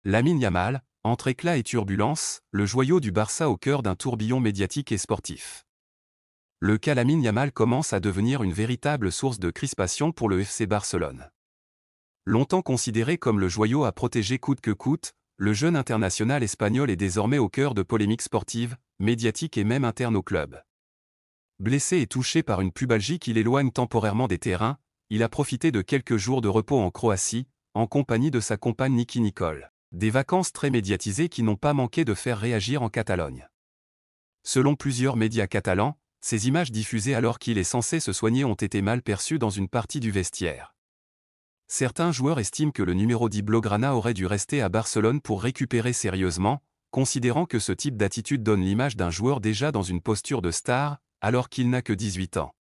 Lamine Yamal, entre éclat et turbulence, le joyau du Barça au cœur d'un tourbillon médiatique et sportif. Le cas Lamine Yamal commence à devenir une véritable source de crispation pour le FC Barcelone. Longtemps considéré comme le joyau à protéger coûte que coûte, le jeune international espagnol est désormais au cœur de polémiques sportives, médiatiques et même internes au club. Blessé et touché par une pubalgie qui l'éloigne temporairement des terrains, il a profité de quelques jours de repos en Croatie, en compagnie de sa compagne Niki Nicole. Des vacances très médiatisées qui n'ont pas manqué de faire réagir en Catalogne. Selon plusieurs médias catalans, ces images diffusées alors qu'il est censé se soigner ont été mal perçues dans une partie du vestiaire. Certains joueurs estiment que le numéro 10 Blaugrana aurait dû rester à Barcelone pour récupérer sérieusement, considérant que ce type d'attitude donne l'image d'un joueur déjà dans une posture de star, alors qu'il n'a que 18 ans.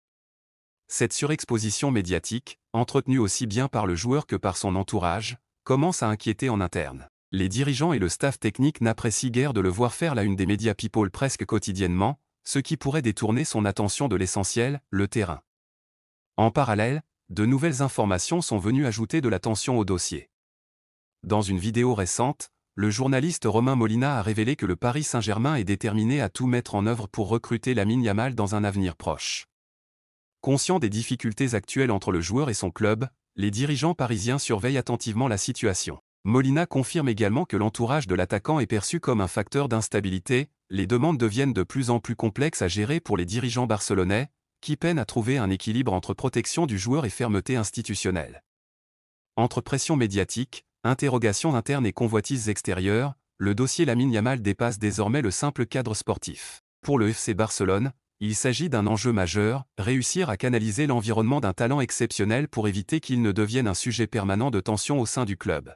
Cette surexposition médiatique, entretenue aussi bien par le joueur que par son entourage, commence à inquiéter en interne. Les dirigeants et le staff technique n'apprécient guère de le voir faire la une des médias people presque quotidiennement, ce qui pourrait détourner son attention de l'essentiel, le terrain. En parallèle, de nouvelles informations sont venues ajouter de la tension au dossier. Dans une vidéo récente, le journaliste Romain Molina a révélé que le Paris Saint-Germain est déterminé à tout mettre en œuvre pour recruter Lamine Yamal dans un avenir proche. Conscient des difficultés actuelles entre le joueur et son club, les dirigeants parisiens surveillent attentivement la situation. Molina confirme également que l'entourage de l'attaquant est perçu comme un facteur d'instabilité, les demandes deviennent de plus en plus complexes à gérer pour les dirigeants barcelonais, qui peinent à trouver un équilibre entre protection du joueur et fermeté institutionnelle. Entre pression médiatique, interrogations internes et convoitises extérieures, le dossier Lamine Yamal dépasse désormais le simple cadre sportif. Pour le FC Barcelone, il s'agit d'un enjeu majeur, réussir à canaliser l'environnement d'un talent exceptionnel pour éviter qu'il ne devienne un sujet permanent de tension au sein du club.